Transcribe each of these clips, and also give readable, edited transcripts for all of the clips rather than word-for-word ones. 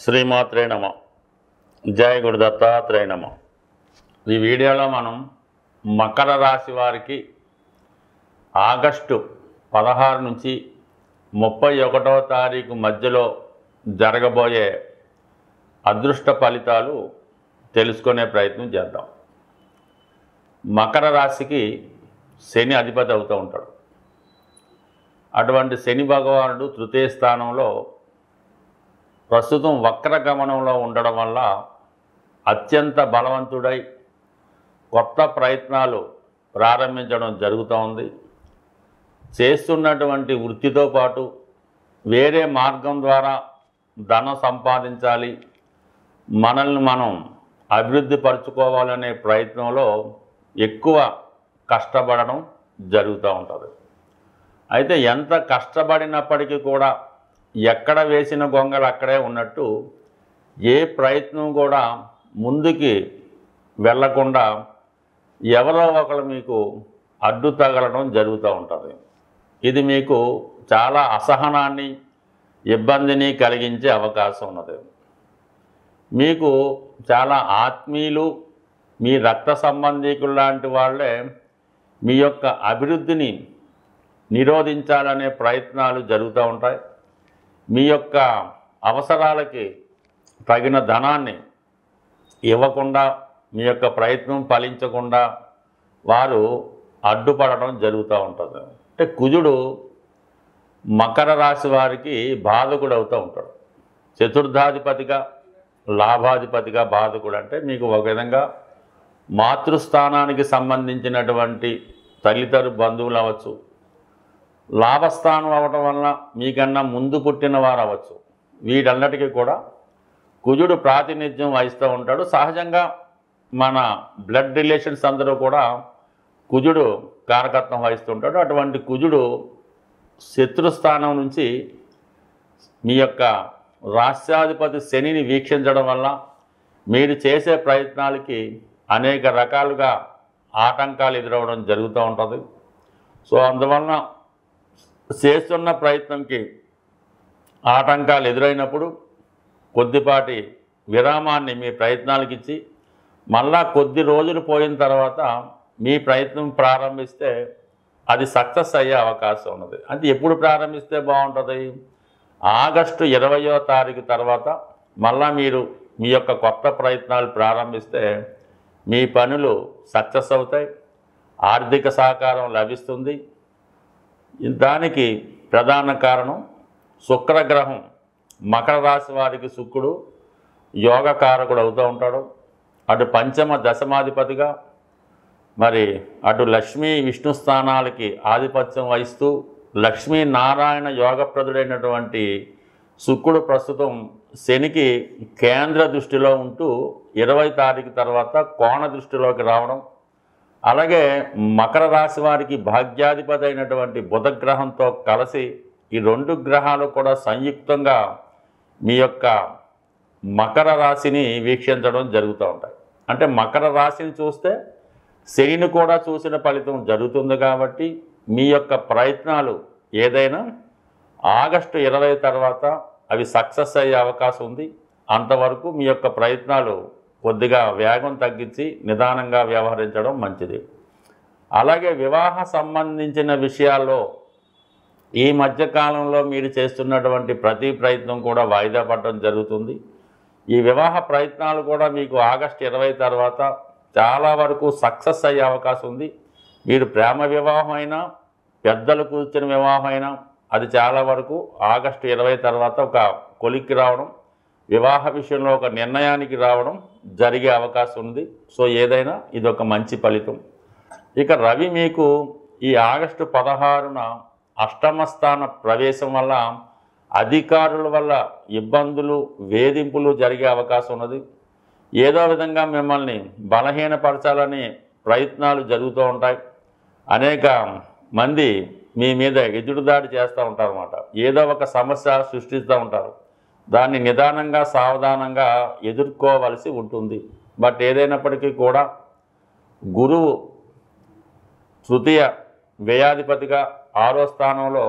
శ్రీమాత్రే నమ. జయ గురు దత్తాత్రేయ నమ. ఈ వీడియోలో మనం మకర రాశి వారికి ఆగస్టు 16 నుంచి 31వ తారీఖు మధ్యలో జరగబోయే అదృష్ట ఫలితాలు తెలుసుకునే ప్రయత్నం చేద్దాం. మకర రాశికి శని అధిపతి అవుతూ ఉంటాడు. అటువంటి శని భగవానుడు తృతీయ స్థానంలో ప్రస్తుతం వక్ర గమనంలో ఉండడం వల్ల అత్యంత బలవంతుడై కొత్త ప్రయత్నాలు ప్రారంభించడం జరుగుతూ ఉంది. చేస్తున్నటువంటి వృత్తితో పాటు వేరే మార్గం ద్వారా ధనం సంపాదించాలి, మనల్ని మనం అభివృద్ధి పరుచుకోవాలనే ప్రయత్నంలో ఎక్కువ కష్టపడడం జరుగుతూ ఉంటుంది. అయితే ఎంత కష్టపడినప్పటికీ కూడా ఎక్కడ వేసిన గొంగలు అక్కడే ఉన్నట్టు ఏ ప్రయత్నం కూడా ముందుకి వెళ్ళకుండా ఎవరో ఒకరు మీకు అడ్డు తగలడం జరుగుతూ ఉంటుంది. ఇది మీకు చాలా అసహనాన్ని, ఇబ్బందిని కలిగించే అవకాశం ఉన్నది. మీకు చాలా ఆత్మీయులు, మీ రక్త సంబంధీకులు లాంటి వాళ్ళే మీ యొక్క అభివృద్ధిని నిరోధించాలనే ప్రయత్నాలు జరుగుతూ ఉంటాయి. మీ యొక్క అవసరాలకి తగిన ధనాన్ని ఇవ్వకుండా, మీ యొక్క ప్రయత్నం ఫలించకుండా వారు అడ్డుపడడం జరుగుతూ ఉంటుంది. అంటే కుజుడు మకర రాశి వారికి బాధకుడు అవుతూ ఉంటాడు. చతుర్థాధిపతిగా, లాభాధిపతిగా బాధకుడు అంటే మీకు ఒక విధంగా మాతృస్థానానికి సంబంధించినటువంటి తల్లిదండ్రులు బంధువులు అవ్వచ్చు, లాభస్థానం అవ్వటం వలన మీకన్నా ముందు పుట్టిన వారు అవ్వచ్చు. వీటన్నిటికీ కూడా కుజుడు ప్రాతినిధ్యం వహిస్తూ ఉంటాడు. సహజంగా మన బ్లడ్ రిలేషన్స్ అందరూ కూడా కుజుడు కారకత్వం వహిస్తుంటాడు. అటువంటి కుజుడు శత్రుస్థానం నుంచి మీ యొక్క రాష్ట్రాధిపతి శనిని వీక్షించడం వల్ల మీరు చేసే ప్రయత్నాలకి అనేక రకాలుగా ఆటంకాలు ఎదురవడం జరుగుతూ ఉంటుంది. సో అందువలన చేస్తున్న ప్రయత్నంకి ఆటంకాలు ఎదురైనప్పుడు కొద్దిపాటి విరామాన్ని మీ ప్రయత్నాలకు ఇచ్చి మళ్ళా కొద్ది రోజులు పోయిన తర్వాత మీ ప్రయత్నం ప్రారంభిస్తే అది సక్సెస్ అయ్యే అవకాశం ఉన్నది. అంటే ఎప్పుడు ప్రారంభిస్తే బాగుంటుంది? ఆగస్టు 20వ తారీఖు తర్వాత మళ్ళా మీరు మీ యొక్క కొత్త ప్రయత్నాలు ప్రారంభిస్తే మీ పనులు సక్సెస్ అవుతాయి, ఆర్థిక సహకారం లభిస్తుంది. దానికి ప్రధాన కారణం శుక్రగ్రహం. మకర రాశి వారికి శుక్రుడు యోగకారకుడు అవుతూ ఉంటాడు. అటు పంచమ దశమాధిపతిగా, మరి అటు లక్ష్మీ విష్ణు స్థానాలకి ఆధిపత్యం వహిస్తూ లక్ష్మీనారాయణ యోగప్రదుడైనటువంటి శుక్రుడు ప్రస్తుతం శనికి కేంద్ర దృష్టిలో ఉంటూ 20 తారీఖు తర్వాత కోణ దృష్టిలోకి రావడం, అలాగే మకర రాశి వారికి భాగ్యాధిపతి అయినటువంటి బుధగ్రహంతో కలిసి ఈ రెండు గ్రహాలు కూడా సంయుక్తంగా మీ యొక్క మకర రాశిని వీక్షించడం జరుగుతూ ఉంటాయి. అంటే మకర రాశిని చూస్తే శనిని కూడా చూసిన ఫలితం జరుగుతుంది. కాబట్టి మీ యొక్క ప్రయత్నాలు ఏదైనా ఆగస్టు 20 తర్వాత అవి సక్సెస్ అయ్యే అవకాశం ఉంది. అంతవరకు మీ యొక్క ప్రయత్నాలు కొద్దిగా వేగం తగ్గించి నిదానంగా వ్యవహరించడం మంచిది. అలాగే వివాహ సంబంధించిన విషయాల్లో ఈ మధ్యకాలంలో మీరు చేస్తున్నటువంటి ప్రతి ప్రయత్నం కూడా వాయిదా పడడం జరుగుతుంది. ఈ వివాహ ప్రయత్నాలు కూడా మీకు ఆగస్టు 20 తర్వాత చాలా వరకు సక్సెస్ అయ్యే అవకాశం ఉంది. మీరు ప్రేమ వివాహం అయినా, పెద్దలు కూర్చున్న వివాహం అయినా అది చాలా వరకు ఆగస్టు 20 తర్వాత ఒక కొలిక్కి రావడం, వివాహ విషయంలో ఒక నిర్ణయానికి రావడం జరిగే అవకాశం ఉంది. సో ఏదైనా ఇది ఒక మంచి ఫలితం. ఇక రవి మీకు ఈ ఆగస్టు 16న అష్టమ స్థాన ప్రవేశం వల్ల అధికారుల వల్ల ఇబ్బందులు, వేధింపులు జరిగే అవకాశం ఉన్నది. ఏదో విధంగా మిమ్మల్ని బలహీనపరచాలని ప్రయత్నాలు జరుగుతూ ఉంటాయి. అనేక మంది మీ మీద ఎదురుదాడి చేస్తూ ఉంటారన్నమాట. ఏదో ఒక సమస్య సృష్టిస్తూ ఉంటారు. దాన్ని నిదానంగా, సావధానంగా ఎదుర్కోవలసి ఉంటుంది. బట్ ఏదైనప్పటికీ కూడా గురువు తృతీయ వ్యయాధిపతిగా 6వ స్థానంలో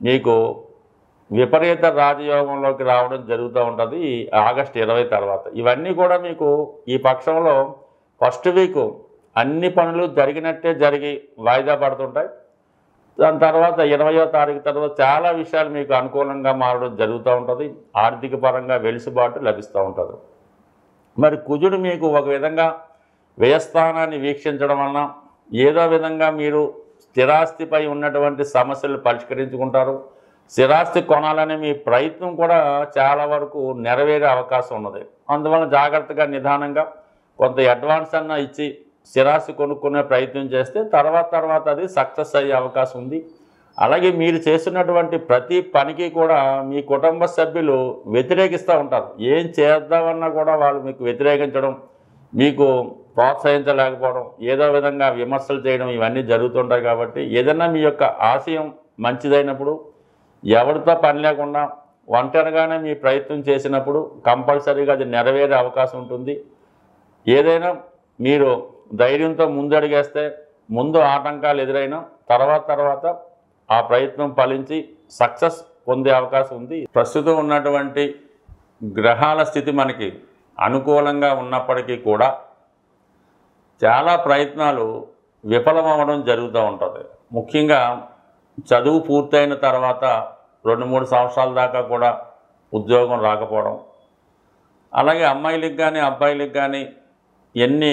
మీకు విపరీత రాజయోగంలోకి రావడం జరుగుతూ ఉంటుంది ఆగస్టు 20 తర్వాత. ఇవన్నీ కూడా మీకు ఈ పక్షంలో ఫస్ట్ వీక్ అన్ని పనులు జరిగినట్టే జరిగి వాయిదా పడుతుంటాయి. దాని తర్వాత 20వ తారీఖు తర్వాత చాలా విషయాలు మీకు అనుకూలంగా మారడం జరుగుతూ ఉంటుంది. ఆర్థిక పరంగా వెలుసుబాటు లభిస్తూ ఉంటుంది. మరి కుజుడు మీకు ఒక విధంగా వ్యయస్థానాన్ని వీక్షించడం వలన ఏదో విధంగా మీరు స్థిరాస్తిపై ఉన్నటువంటి సమస్యలు పరిష్కరించుకుంటారు. స్థిరాస్తి కొనాలనే మీ ప్రయత్నం కూడా చాలా వరకు నెరవేరే అవకాశం ఉన్నది. అందువల్ల జాగ్రత్తగా నిదానంగా కొంత అడ్వాన్స్ అన్న ఇచ్చి స్థిరాస్తి కొనుక్కునే ప్రయత్నం చేస్తే తర్వాత అది సక్సెస్ అయ్యే అవకాశం ఉంది. అలాగే మీరు చేస్తున్నటువంటి ప్రతి పనికి కూడా మీ కుటుంబ సభ్యులు వ్యతిరేకిస్తూ ఉంటారు. ఏం చేద్దామన్నా కూడా వాళ్ళు మీకు వ్యతిరేకించడం, మీకు ప్రోత్సహించలేకపోవడం, ఏదో విధంగా విమర్శలు చేయడం ఇవన్నీ జరుగుతుంటాయి. కాబట్టి ఏదైనా మీ యొక్క ఆశయం మంచిదైనప్పుడు ఎవరితో పని లేకుండా ఒంటరిగానే మీ ప్రయత్నం చేసినప్పుడు కంపల్సరీగా అది నెరవేరే అవకాశం ఉంటుంది. ఏదైనా మీరు ధైర్యంతో ముందడుగేస్తే ముందు ఆటంకాలు ఎదురైనా తర్వాత ఆ ప్రయత్నం ఫలించి సక్సెస్ పొందే అవకాశం ఉంది. ప్రస్తుతం ఉన్నటువంటి గ్రహాల స్థితి మనకి అనుకూలంగా ఉన్నప్పటికీ కూడా చాలా ప్రయత్నాలు విఫలమవ్వడం జరుగుతూ ఉంటుంది. ముఖ్యంగా చదువు పూర్తయిన తర్వాత 2-3 సంవత్సరాల దాకా కూడా ఉద్యోగం రాకపోవడం, అలాగే అమ్మాయిలకు కానీ అబ్బాయిలకు కానీ ఎన్ని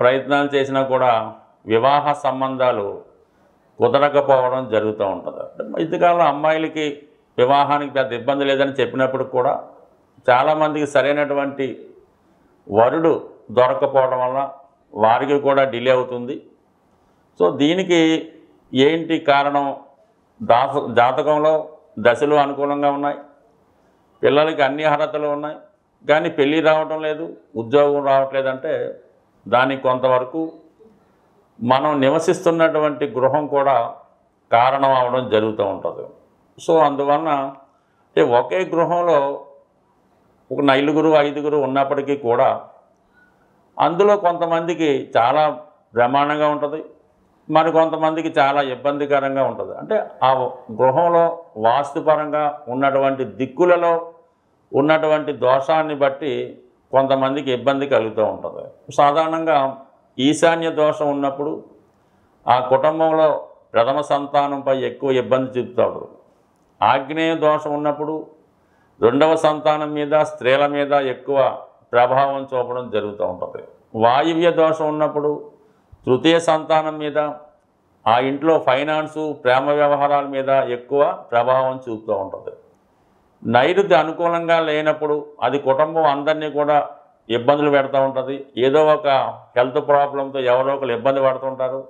ప్రయత్నాలు చేసినా కూడా వివాహ సంబంధాలు కుదరకపోవడం జరుగుతూ ఉంటుంది. ఇంతకాలంలో అమ్మాయిలకి వివాహానికి పెద్ద ఇబ్బంది లేదని చెప్పినప్పుడు కూడా చాలామందికి సరైనటువంటి వరుడు దొరకపోవడం వల్ల వారికి కూడా డిలే అవుతుంది. సో దీనికి ఏంటి కారణం? జాతకంలో దశలు అనుకూలంగా ఉన్నాయి, పిల్లలకి అన్ని అర్హతలు ఉన్నాయి, కానీ పెళ్ళి రావటం లేదు, ఉద్యోగం రావట్లేదంటే దానికి కొంతవరకు మనం నివసిస్తున్నటువంటి గృహం కూడా కారణం అవడం జరుగుతూ ఉంటుంది. సో అందువలన ఒకే గృహంలో ఒక 4-5 ఉన్నప్పటికీ కూడా అందులో కొంతమందికి చాలా బ్రహ్మాండంగా ఉంటుంది, మరి కొంతమందికి చాలా ఇబ్బందికరంగా ఉంటుంది. అంటే ఆ గృహంలో వాస్తుపరంగా ఉన్నటువంటి దిక్కులలో ఉన్నటువంటి దోషాన్ని బట్టి కొంతమందికి ఇబ్బంది కలుగుతూ ఉంటుంది. సాధారణంగా ఈశాన్య దోషం ఉన్నప్పుడు ఆ కుటుంబంలో ప్రథమ సంతానంపై ఎక్కువ ఇబ్బంది చూపుతాడు. ఆగ్నేయ దోషం ఉన్నప్పుడు రెండవ సంతానం మీద, స్త్రీల మీద ఎక్కువ ప్రభావం చూపడం జరుగుతూ ఉంటుంది. వాయువ్య దోషం ఉన్నప్పుడు తృతీయ సంతానం మీద, ఆ ఇంట్లో ఫైనాన్సు, ప్రేమ వ్యవహారాల మీద ఎక్కువ ప్రభావం చూపుతూ ఉంటుంది. నైరుతి అనుకూలంగా లేనప్పుడు అది కుటుంబం అందరినీ కూడా ఇబ్బందులు పెడుతూ ఉంటుంది. ఏదో ఒక హెల్త్ ప్రాబ్లంతో ఎవరో ఒకరు ఇబ్బంది పడుతుంటారు.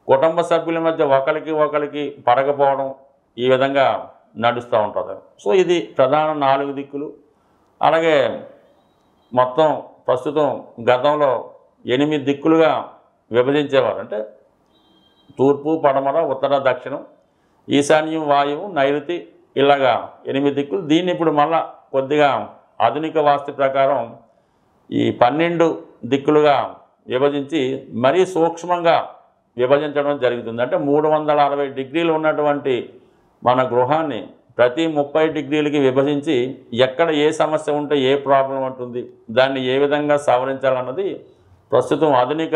కుటుంబ సభ్యుల మధ్య ఒకరికి పడకపోవడం ఈ విధంగా నడుస్తూ ఉంటుంది. సో ఇది ప్రధాన 4 దిక్కులు. అలాగే మొత్తం ప్రస్తుతం గతంలో 8 దిక్కులుగా విభజించేవారు. అంటే తూర్పు, పడమర, ఉత్తర, దక్షిణం, ఈశాన్యం, వాయువు, నైరుతి, ఇలాగా 8 దిక్కులు. దీన్ని ఇప్పుడు మళ్ళా కొద్దిగా ఆధునిక వాస్తు ప్రకారం ఈ 12 దిక్కులుగా విభజించి మరీ సూక్ష్మంగా విభజించడం జరుగుతుంది. అంటే 360 డిగ్రీలు ఉన్నటువంటి మన గృహాన్ని ప్రతి 30 డిగ్రీలకి విభజించి ఎక్కడ ఏ సమస్య ఉంటే ఏ ప్రాబ్లం ఉంటుంది, దాన్ని ఏ విధంగా సవరించాలన్నది ప్రస్తుతం ఆధునిక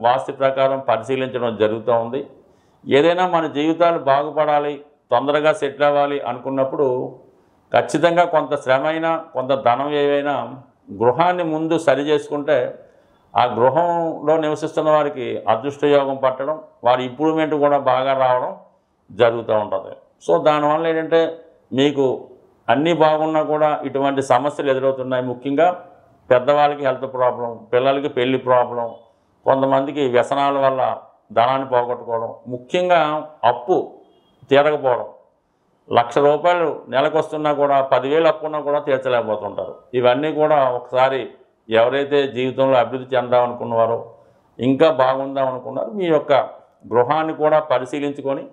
వాస్తు ప్రకారం పరిశీలించడం జరుగుతూ ఉంది. ఏదైనా మన జీవితాలు బాగుపడాలి, తొందరగా సెటిల్ అవ్వాలి అనుకున్నప్పుడు ఖచ్చితంగా కొంత శ్రమ అయినా, కొంత ధనం ఏవైనా గృహాన్ని ముందు సరి చేసుకుంటే ఆ గృహంలో నివసిస్తున్న వారికి అదృష్టయోగం పట్టడం, వారి ఇంప్రూవ్మెంట్ కూడా బాగా రావడం జరుగుతూ ఉంటుంది. సో దానివల్ల ఏంటంటే మీకు అన్నీ బాగున్నా కూడా ఇటువంటి సమస్యలు ఎదురవుతున్నాయి. ముఖ్యంగా పెద్దవాళ్ళకి హెల్త్ ప్రాబ్లం, పిల్లలకి పెళ్లి ప్రాబ్లం, కొంతమందికి వ్యసనాల వల్ల ధనాన్ని పోగొట్టుకోవడం, ముఖ్యంగా అప్పు తీరకపోవడం. ₹1,00,000 నెలకు వస్తున్నా కూడా 10,000 అప్పున్నా కూడా తీర్చలేకపోతుంటారు. ఇవన్నీ కూడా ఒకసారి ఎవరైతే జీవితంలో అభివృద్ధి చెందామనుకున్నారో, ఇంకా బాగుందాం అనుకున్నారో మీ యొక్క గృహాన్ని కూడా పరిశీలించుకొని,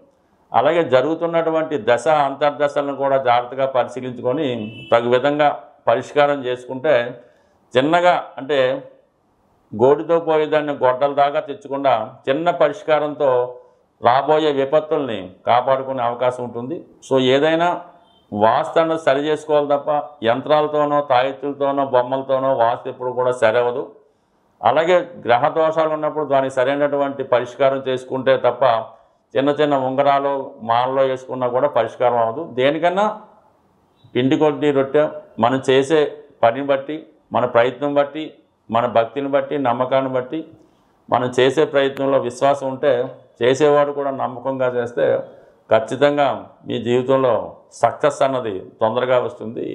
అలాగే జరుగుతున్నటువంటి దశ అంతర్దశలను కూడా జాగ్రత్తగా పరిశీలించుకొని తగు విధంగా పరిష్కారం చేసుకుంటే చిన్నగా, అంటే గోడితో పోయేదాన్ని గొడ్డల దాకా తెచ్చకుండా చిన్న పరిష్కారంతో రాబోయే విపత్తుల్ని కాపాడుకునే అవకాశం ఉంటుంది. సో ఏదైనా వాస్తు అన్నది సరి చేసుకోవాలి తప్ప యంత్రాలతోనో తాయెత్తులతోనో బొమ్మలతోనో వాస్తు ఎప్పుడు కూడా సరవదు. అలాగే గ్రహ దోషాలు ఉన్నప్పుడు దానికి సరైనటువంటి పరిష్కారం చేసుకుంటే తప్ప చిన్న చిన్న ఉంగరాలు మాలలో వేసుకున్నా కూడా పరిష్కారం అవ్వదు. దేనికన్నా పిండి కొద్ది రొట్టె మనం చేసే పని బట్టి, మన ప్రయత్నం బట్టి, మన భక్తిని బట్టి, నమ్మకాన్ని బట్టి మనం చేసే ప్రయత్నంలో విశ్వాసం ఉంటే చేసేవాడు కూడా నమ్మకంగా చేస్తే ఖచ్చితంగా మీ జీవితంలో సక్సెస్ అన్నది తొందరగా వస్తుంది.